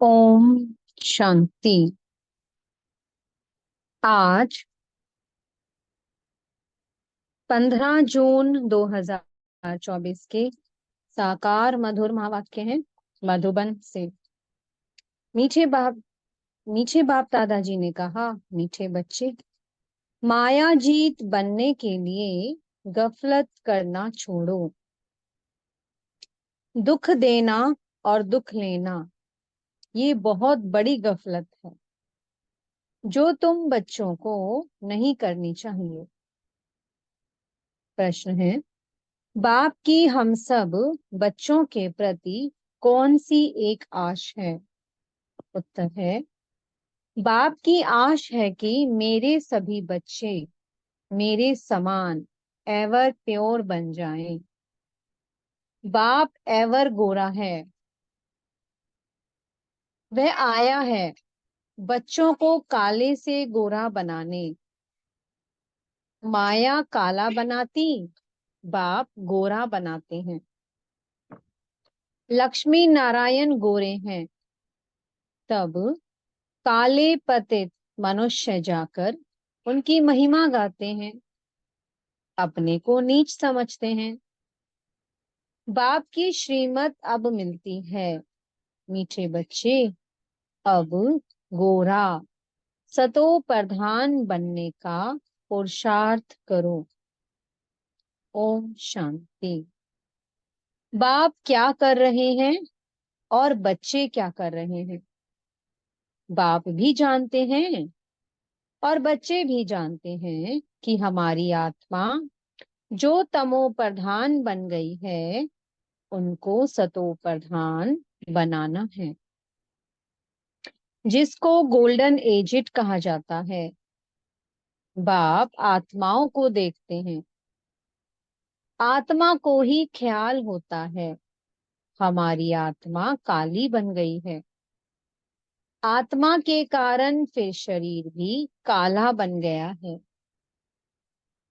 ओम शांति। आज 15 जून 2024 के साकार मधुर महावाक्य हैं मधुबन से। मीठे बाप मीठे बाप दादाजी ने कहा, मीठे बच्चे, माया जीत बनने के लिए गफलत करना छोड़ो। दुख देना और दुख लेना, ये बहुत बड़ी गफलत है जो तुम बच्चों को नहीं करनी चाहिए। प्रश्न है, बाप की हम सब बच्चों के प्रति कौन सी एक आश है? उत्तर है, बाप की आश है कि मेरे सभी बच्चे मेरे समान एवर प्योर बन जाएं। बाप एवर गोरा है, वह आया है बच्चों को काले से गोरा बनाने। माया काला बनाती, बाप गोरा बनाते हैं। लक्ष्मी नारायण गोरे हैं, तब काले पतित मनुष्य जाकर उनकी महिमा गाते हैं, अपने को नीच समझते हैं। बाप की श्रीमत अब मिलती है, मीठे बच्चे, अब गोरा सतो प्रधान बनने का पुरुषार्थ करो। ओम शांति। बाप क्या कर रहे हैं और बच्चे क्या कर रहे हैं? बाप भी जानते हैं और बच्चे भी जानते हैं कि हमारी आत्मा जो तमो प्रधान बन गई है, उनको सतो प्रधान बनाना है, जिसको गोल्डन एजिट कहा जाता है। बाप आत्माओं को देखते हैं, आत्मा को ही ख्याल होता है हमारी आत्मा काली बन गई है। आत्मा के कारण फिर शरीर भी काला बन गया है।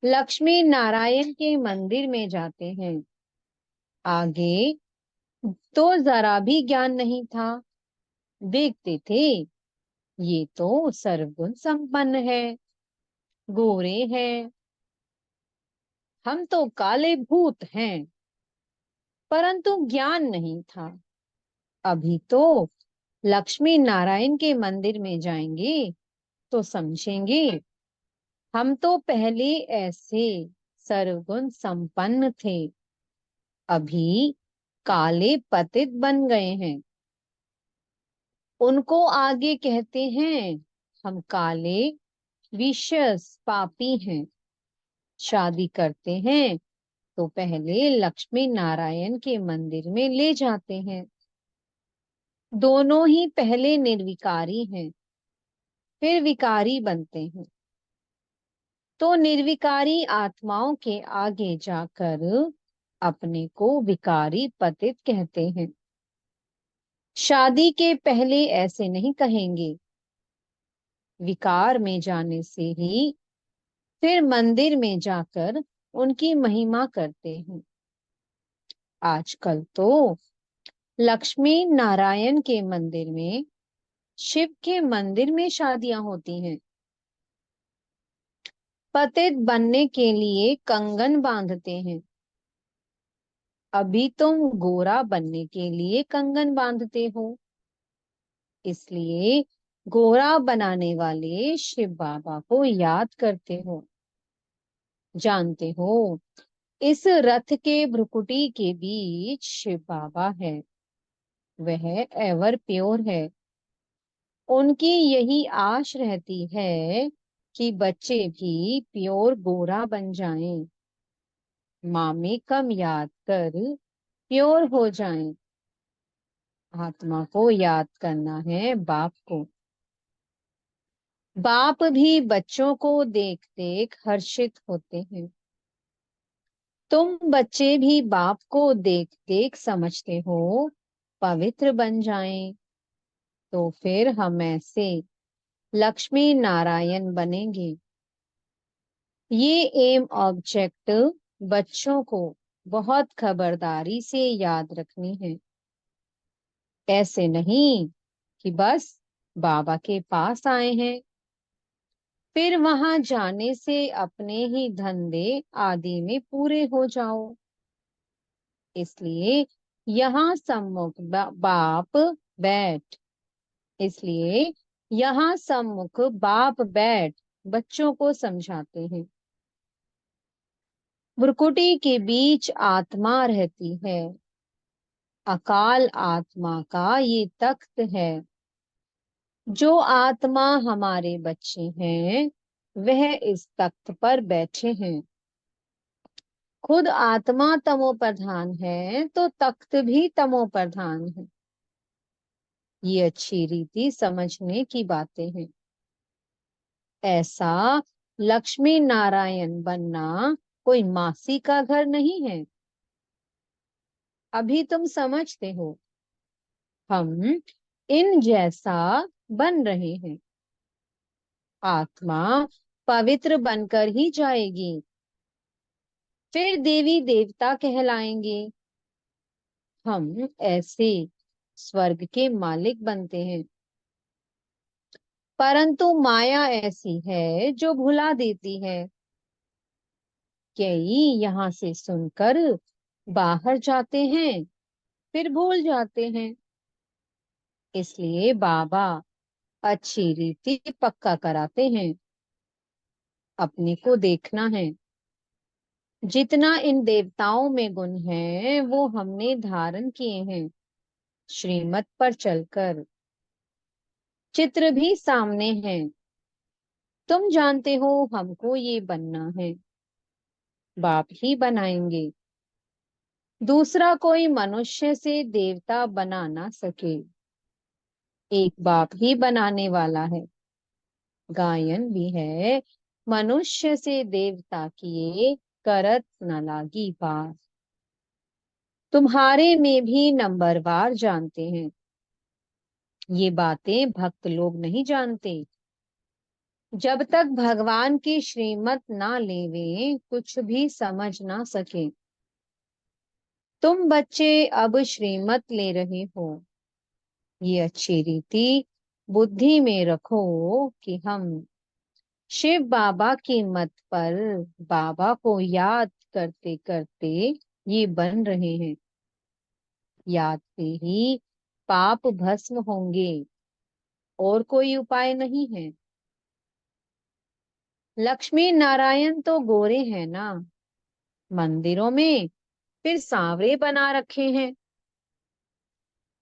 लक्ष्मी नारायण के मंदिर में जाते हैं, आगे तो जरा भी ज्ञान नहीं था। देखते थे ये तो सर्वगुण संपन्न है, गोरे हैं, हम तो काले भूत हैं, परंतु ज्ञान नहीं था। अभी तो लक्ष्मी नारायण के मंदिर में जाएंगे तो समझेंगे हम तो पहले ऐसे सर्वगुण संपन्न थे, अभी काले पतित बन गए हैं। उनको आगे कहते हैं हम काले विशस पापी हैं। शादी करते हैं तो पहले लक्ष्मी नारायण के मंदिर में ले जाते हैं। दोनों ही पहले निर्विकारी हैं, फिर विकारी बनते हैं। तो निर्विकारी आत्माओं के आगे जाकर अपने को विकारी पतित कहते हैं। शादी के पहले ऐसे नहीं कहेंगे। विकार में जाने से ही फिर मंदिर में जाकर उनकी महिमा करते हैं। आजकल तो लक्ष्मी नारायण के मंदिर में, शिव के मंदिर में शादियां होती हैं। पतित बनने के लिए कंगन बांधते हैं। अभी तुम गोरा बनने के लिए कंगन बांधते हो, इसलिए गोरा बनाने वाले शिव बाबा को याद करते हो। जानते हो, इस रथ के भ्रुकुटी के बीच शिव बाबा है, वह एवर प्योर है। उनकी यही आश रहती है कि बच्चे भी प्योर गोरा बन जाएं, मामे कम याद कर प्योर हो जाएं। आत्मा को याद करना है बाप को। बाप भी बच्चों को देख देख हर्षित होते हैं। तुम बच्चे भी बाप को देख देख समझते हो पवित्र बन जाएं, तो फिर हम ऐसे लक्ष्मी नारायण बनेंगे। ये एम ऑब्जेक्ट बच्चों को बहुत खबरदारी से याद रखनी है। ऐसे नहीं कि बस बाबा के पास आए हैं। फिर वहां जाने से अपने ही धंधे आदि में पूरे हो जाओ। इसलिए यहाँ सम्मुख बाप बैठ इसलिए यहाँ सम्मुख बाप बैठ बच्चों को समझाते हैं। भ्रुकुटी के बीच आत्मा रहती है। अकाल आत्मा का ये तख्त है। जो आत्मा हमारे बच्चे हैं वह इस तख्त पर बैठे हैं। खुद आत्मा तमो प्रधान है तो तख्त भी तमो प्रधान है। ये अच्छी रीति समझने की बातें हैं। ऐसा लक्ष्मी नारायण बनना कोई मासी का घर नहीं है। अभी तुम समझते हो, हम इन जैसा बन रहे हैं। आत्मा पवित्र बनकर ही जाएगी, फिर देवी देवता कहलाएंगे। हम ऐसे स्वर्ग के मालिक बनते हैं। परंतु माया ऐसी है जो भुला देती है। कई यहाँ से सुनकर बाहर जाते हैं, फिर भूल जाते हैं। इसलिए बाबा अच्छी रीति पक्का कराते हैं। अपने को देखना है। जितना इन देवताओं में गुण है वो हमने धारण किए हैं श्रीमत पर चलकर। चित्र भी सामने है। तुम जानते हो हमको ये बनना है। बाप ही बनाएंगे। दूसरा कोई मनुष्य से देवता बना ना सके। एक बाप ही बनाने वाला है। गायन भी है, मनुष्य से देवता किए करत न लागी पार। तुम्हारे में भी नंबरवार जानते हैं। ये बातें भक्त लोग नहीं जानते। जब तक भगवान की श्रीमत ना लेवे कुछ भी समझ ना सके। तुम बच्चे अब श्रीमत ले रहे हो। ये अच्छी रीति बुद्धि में रखो कि हम शिव बाबा की मत पर बाबा को याद करते करते ये बन रहे हैं। याद से ही पाप भस्म होंगे, और कोई उपाय नहीं है। लक्ष्मी नारायण तो गोरे हैं ना, मंदिरों में फिर सांवरे बना रखे हैं।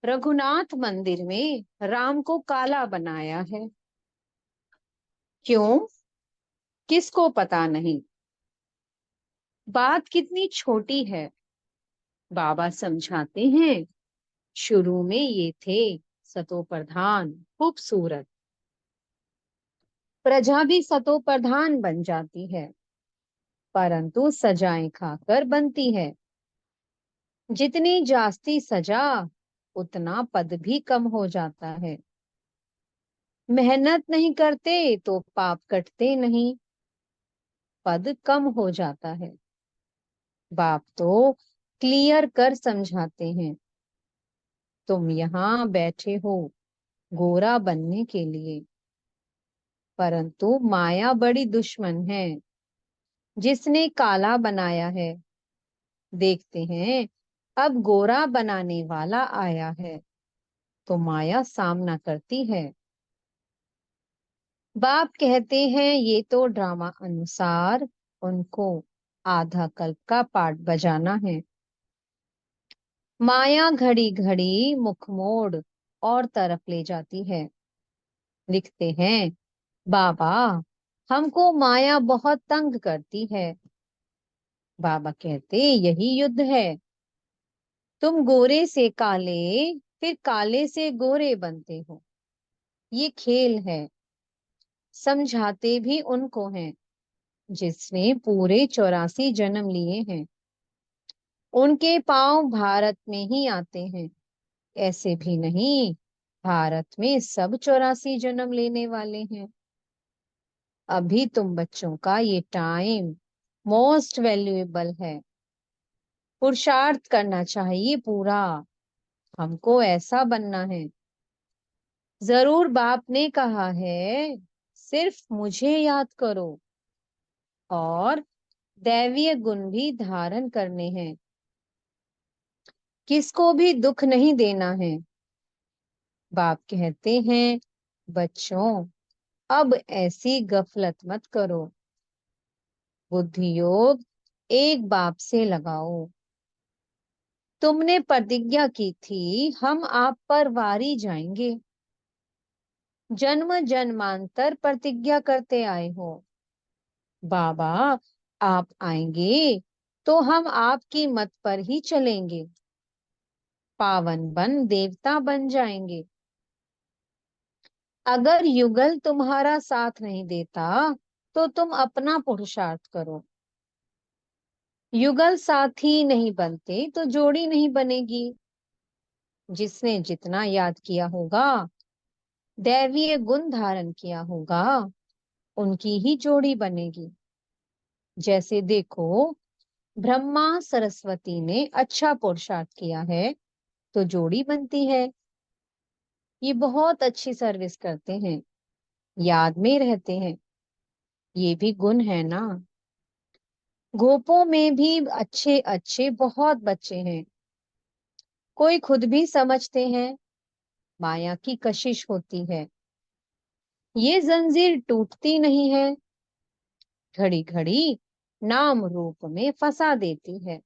रघुनाथ मंदिर में राम को काला बनाया है। क्यों? किसको पता नहीं। बात कितनी छोटी है। बाबा समझाते हैं, शुरू में ये थे सतो प्रधान खूबसूरत। प्रजा भी सतो प्रधान बन जाती है, परंतु सजाएं खाकर बनती है। जितनी जास्ती सजा उतना पद भी कम हो जाता है। मेहनत नहीं करते तो पाप कटते नहीं, पद कम हो जाता है। बाप तो क्लियर कर समझाते हैं। तुम यहाँ बैठे हो गोरा बनने के लिए, परंतु माया बड़ी दुश्मन है जिसने काला बनाया है। देखते हैं अब गोरा बनाने वाला आया है तो माया सामना करती है। बाप कहते हैं ये तो ड्रामा अनुसार उनको आधा कल्प का पाठ बजाना है। माया घड़ी घड़ी मुख मोड़ और तरफ ले जाती है। लिखते हैं, बाबा हमको माया बहुत तंग करती है। बाबा कहते यही युद्ध है। तुम गोरे से काले, फिर काले से गोरे बनते हो। ये खेल है। समझाते भी उनको हैं जिसने पूरे 84 जन्म लिए हैं। उनके पांव भारत में ही आते हैं। ऐसे भी नहीं भारत में सब 84 जन्म लेने वाले हैं। अभी तुम बच्चों का ये टाइम मोस्ट वैल्यूएबल है। पुरुषार्थ करना चाहिए पूरा। हमको ऐसा बनना है। जरूर बाप ने कहा है, सिर्फ मुझे याद करो और दैवीय गुण भी धारण करने हैं, किसको भी दुख नहीं देना है। बाप कहते हैं, बच्चों अब ऐसी गफलत मत करो, बुद्धि योग एक बाप से लगाओ। तुमने प्रतिज्ञा की थी हम आप पर वारी जाएंगे, जन्म जन्मांतर प्रतिज्ञा करते आए हो। बाबा आप आएंगे तो हम आपकी मत पर ही चलेंगे, पावन बन देवता बन जाएंगे। अगर युगल तुम्हारा साथ नहीं देता तो तुम अपना पुरुषार्थ करो। युगल साथी नहीं बनते तो जोड़ी नहीं बनेगी। जिसने जितना याद किया होगा, दैवीय गुण धारण किया होगा, उनकी ही जोड़ी बनेगी। जैसे देखो, ब्रह्मा सरस्वती ने अच्छा पुरुषार्थ किया है तो जोड़ी बनती है। ये बहुत अच्छी सर्विस करते हैं, याद में रहते हैं, ये भी गुण है ना। गोपों में भी अच्छे अच्छे बहुत बच्चे हैं, कोई खुद भी समझते हैं, माया की कशिश होती है, ये जंजीर टूटती नहीं है, घड़ी घड़ी नाम रूप में फंसा देती है।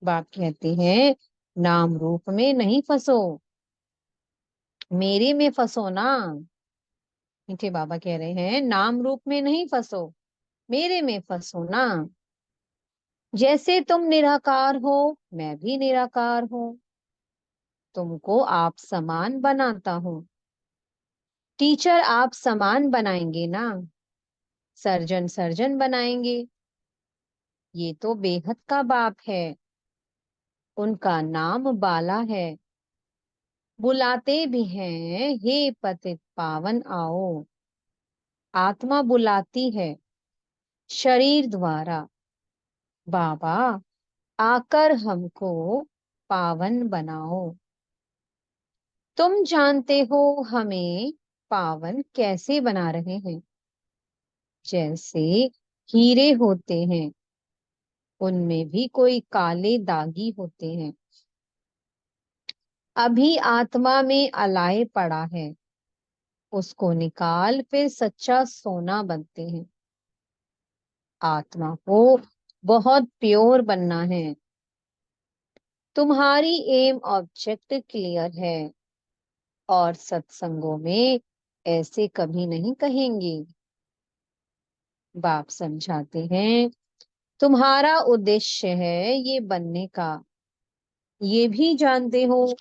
बाप कहते हैं, नाम रूप में नहीं फंसो, मेरे में फंसो ना। मीठे बाबा कह रहे हैं, नाम रूप में नहीं फंसो, मेरे में फंसो ना। जैसे तुम निराकार हो, मैं भी निराकार हूं, तुमको आप समान बनाता हूँ। टीचर आप समान बनाएंगे ना, सर्जन सर्जन बनाएंगे। ये तो बेहद का बाप है, उनका नाम बाला है, बुलाते भी हैं, हे पतित पावन आओ। आत्मा बुलाती है शरीर द्वारा, बाबा आकर हमको पावन बनाओ। तुम जानते हो हमें पावन कैसे बना रहे हैं। जैसे हीरे होते हैं, उनमें भी कोई काले दागी होते हैं, अभी आत्मा में अलाय पड़ा है, उसको निकाल फिर सच्चा सोना बनते हैं। आत्मा को बहुत प्योर बनना है। तुम्हारी एम ऑब्जेक्ट क्लियर है, और सत्संगों में ऐसे कभी नहीं कहेंगे। बाप समझाते हैं, तुम्हारा उद्देश्य है ये बनने का, ये भी जानते हो।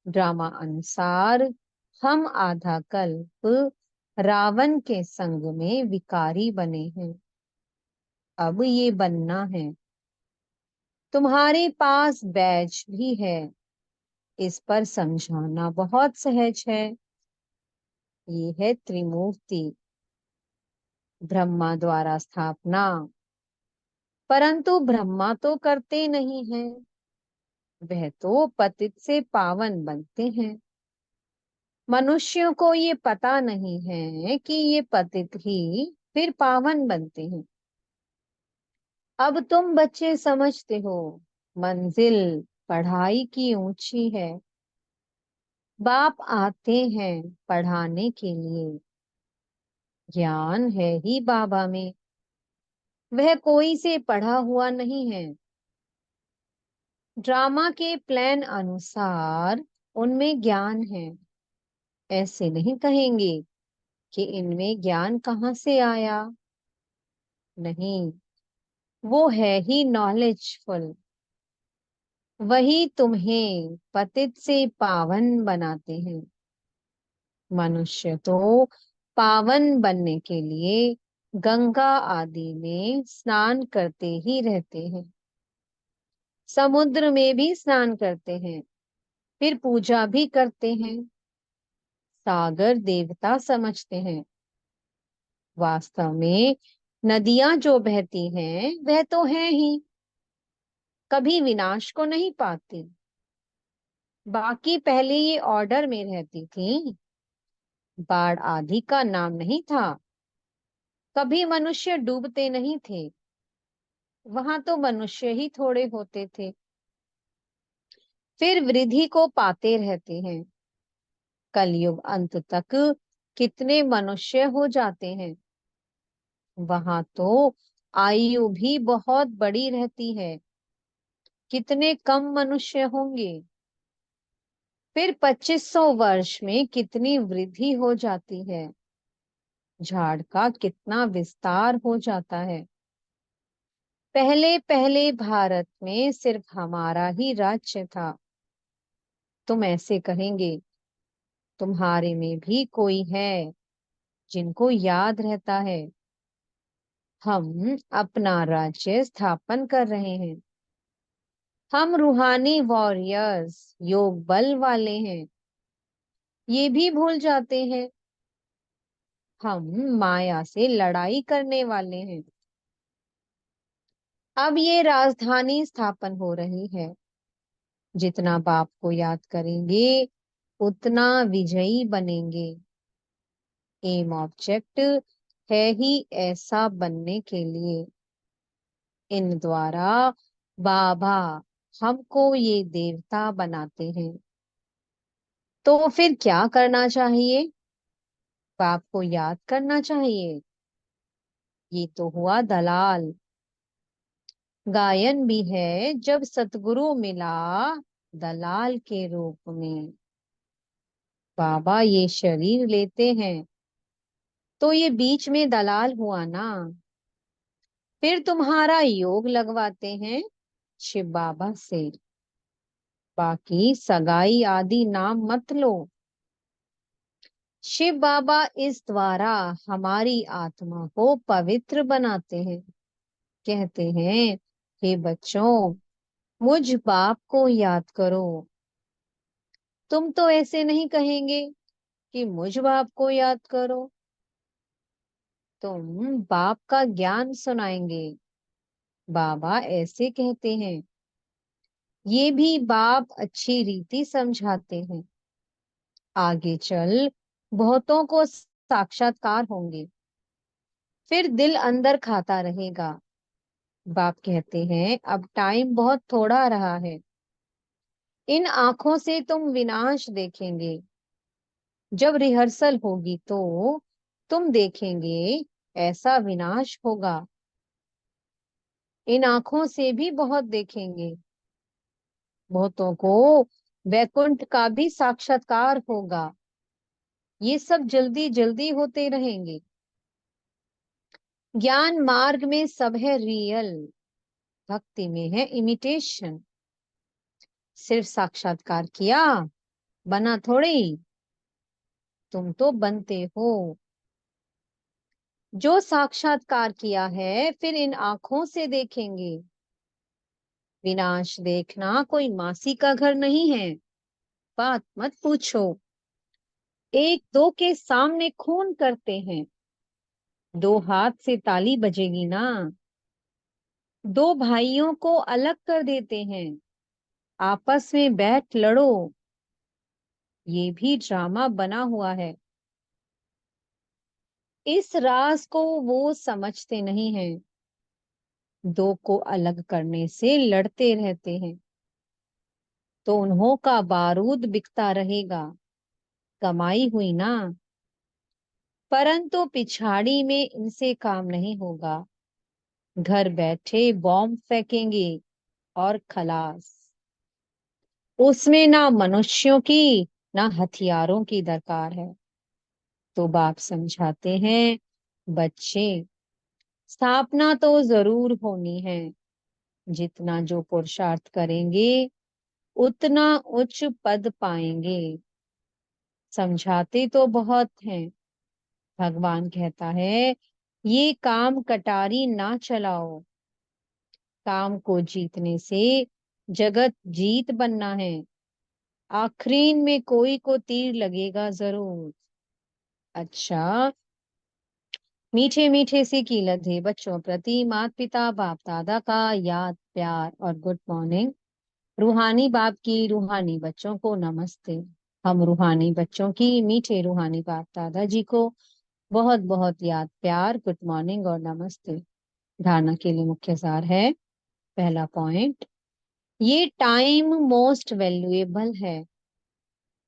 ड्रामा अनुसार हम आधा कल्प रावण के संग में विकारी बने हैं, अब ये बनना है। तुम्हारे पास बैज भी है, इस पर समझाना बहुत सहज है। ये है त्रिमूर्ति, ब्रह्मा द्वारा स्थापना, परंतु ब्रह्मा तो करते नहीं हैं, वह तो पतित से पावन बनते हैं। मनुष्यों को ये पता नहीं है कि ये पतित ही फिर पावन बनते हैं। अब तुम बच्चे समझते हो, मंजिल पढ़ाई की ऊंची है। बाप आते हैं पढ़ाने के लिए, ज्ञान है ही बाबा में, वह कोई से पढ़ा हुआ नहीं है। ड्रामा के प्लान अनुसार उनमें ज्ञान है, ऐसे नहीं कहेंगे कि इनमें ज्ञान कहाँ से आया। नहीं, वो है ही नॉलेजफुल, वही तुम्हें पतित से पावन बनाते हैं। मनुष्य तो पावन बनने के लिए गंगा आदि में स्नान करते ही रहते हैं, समुद्र में भी स्नान करते हैं, फिर पूजा भी करते हैं, सागर देवता समझते हैं। वास्तव में नदियां जो बहती हैं वह तो है ही, कभी विनाश को नहीं पाती। बाकी पहले ये ऑर्डर में रहती थी, बाढ़ आदि का नाम नहीं था। कभी मनुष्य डूबते नहीं थे, वहां तो मनुष्य ही थोड़े होते थे। फिर वृद्धि को पाते रहते हैं। कलयुग अंत तक कितने मनुष्य हो जाते हैं, वहां तो आयु भी बहुत बड़ी रहती है। कितने कम मनुष्य होंगे। फिर 2500 वर्ष में कितनी वृद्धि हो जाती है। झाड़ का कितना विस्तार हो जाता है। पहले पहले भारत में सिर्फ हमारा ही राज्य था। तुम ऐसे कहेंगे, तुम्हारे में भी कोई है जिनको याद रहता है। हम अपना राज्य स्थापन कर रहे हैं। हम रूहानी वॉरियर्स, योग बल वाले हैं, ये भी भूल जाते हैं। हम माया से लड़ाई करने वाले हैं। अब ये राजधानी स्थापन हो रही है। जितना बाप को याद करेंगे उतना विजयी बनेंगे। एम ऑब्जेक्ट है ही ऐसा बनने के लिए। इन द्वारा बाबा हमको ये देवता बनाते हैं। तो फिर क्या करना चाहिए? बाप को याद करना चाहिए। ये तो हुआ दलाल। गायन भी है, जब सतगुरु मिला दलाल के रूप में। बाबा ये शरीर लेते हैं तो ये बीच में दलाल हुआ ना। फिर तुम्हारा योग लगवाते हैं शिव बाबा से। बाकी सगाई आदि नाम मत लो। शिव बाबा इस द्वारा हमारी आत्मा को पवित्र बनाते हैं। कहते हैं, हे बच्चों, मुझ बाप को याद करो। तुम तो ऐसे नहीं कहेंगे कि मुझ बाप को याद करो। तुम बाप का ज्ञान सुनाएंगे। बाबा ऐसे कहते हैं। ये भी बाप अच्छी रीति समझाते हैं। आगे चल बहुतों को साक्षात्कार होंगे। फिर दिल अंदर खाता रहेगा। बाप कहते हैं, अब टाइम बहुत थोड़ा रहा है। इन आंखों से तुम विनाश देखेंगे। जब रिहर्सल होगी तो तुम देखेंगे ऐसा विनाश होगा। इन आंखों से भी बहुत देखेंगे। बहुतों को वैकुंठ का भी साक्षात्कार होगा। ये सब जल्दी जल्दी होते रहेंगे। ज्ञान मार्ग में सब है रियल, भक्ति में है इमिटेशन। सिर्फ साक्षात्कार किया, बना थोड़ी। तुम तो बनते हो। जो साक्षात्कार किया है फिर इन आंखों से देखेंगे। विनाश देखना कोई मासी का घर नहीं है। बात मत पूछो। एक दो के सामने खून करते हैं, दो हाथ से ताली बजेगी ना। दो भाइयों को अलग कर देते हैं, आपस में बैठ लड़ो। ये भी ड्रामा बना हुआ है। इस राज को वो समझते नहीं हैं। दो को अलग करने से लड़ते रहते हैं, तो उन्हों का बारूद बिकता रहेगा। कमाई हुई ना। परंतु पिछाड़ी में इनसे काम नहीं होगा। घर बैठे बॉम्ब फेंकेंगे और खलास। उसमें ना मनुष्यों की ना हथियारों की दरकार है। तो बाप समझाते हैं, बच्चे, स्थापना तो जरूर होनी है। जितना जो पुरुषार्थ करेंगे उतना उच्च पद पाएंगे। समझाते तो बहुत हैं। भगवान कहता है, ये काम कटारी ना चलाओ। काम को जीतने से जगत जीत बनना है। आखरीन में कोई को तीर लगेगा जरूर। अच्छा, मीठे मीठे से कीलत बच्चों प्रति माता पिता बाप दादा का याद प्यार और गुड मॉर्निंग। रूहानी बाप की रूहानी बच्चों को नमस्ते। हम रूहानी बच्चों की मीठे रूहानी बाप दादाजी को बहुत बहुत याद, प्यार, गुड मॉर्निंग और नमस्ते। धारणा के लिए मुख्य सार है। पहला पॉइंट, ये टाइम मोस्ट वैल्यूएबल है।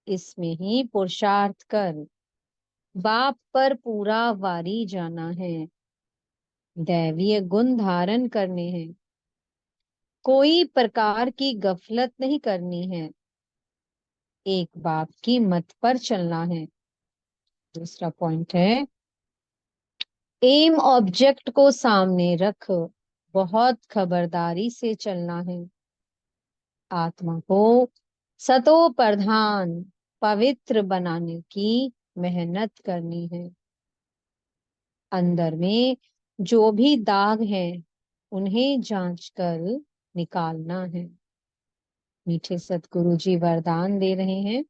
इसमें ही पुरुषार्थ कर बाप पर पूरा वारी जाना है। दैवीय गुण धारण करने हैं। कोई प्रकार की गफलत नहीं करनी है। एक बाप की मत पर चलना है। दूसरा पॉइंट है, एम ऑब्जेक्ट को सामने रख बहुत खबरदारी से चलना है। आत्मा को सतो प्रधान पवित्र बनाने की मेहनत करनी है। अंदर में जो भी दाग है उन्हें जांच कर निकालना है। मीठे सतगुरु जी वरदान दे रहे हैं।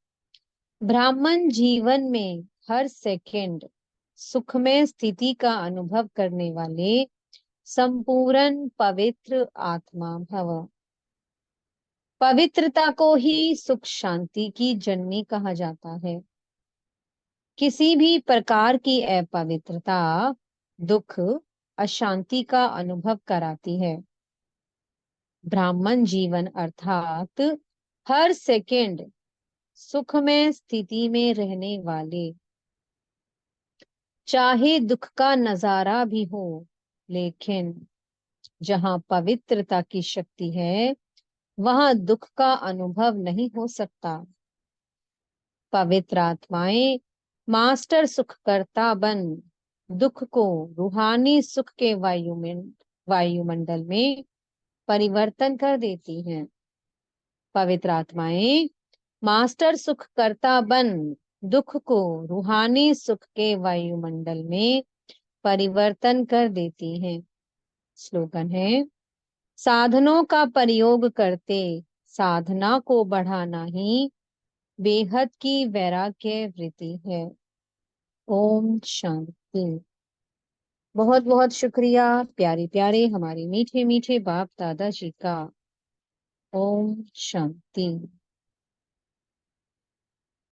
ब्राह्मण जीवन में हर सेकंड सुखमय स्थिति का अनुभव करने वाले संपूर्ण पवित्र आत्मा भव। पवित्रता को ही सुख शांति की जननी कहा जाता है। किसी भी प्रकार की अपवित्रता दुख अशांति का अनुभव कराती है। ब्राह्मण जीवन अर्थात हर सेकंड सुखमय स्थिति में रहने वाले, चाहे दुख का नजारा भी हो, लेकिन जहां पवित्रता की शक्ति है वहां दुख का अनुभव नहीं हो सकता। पवित्र आत्माएं मास्टर सुखकर्ता बन दुख को रूहानी सुख के वायुमंडल में परिवर्तन कर देती हैं। पवित्र आत्माएं मास्टर सुखकर्ता बन दुख को रूहानी सुख के वायुमंडल में परिवर्तन कर देती हैं। स्लोगन है, साधनों का प्रयोग करते साधना को बढ़ाना ही बेहद की वैराग्य वृत्ति है। ओम शांति। बहुत बहुत शुक्रिया प्यारे प्यारे हमारे मीठे मीठे बाप दादाजी का। ओम शांति।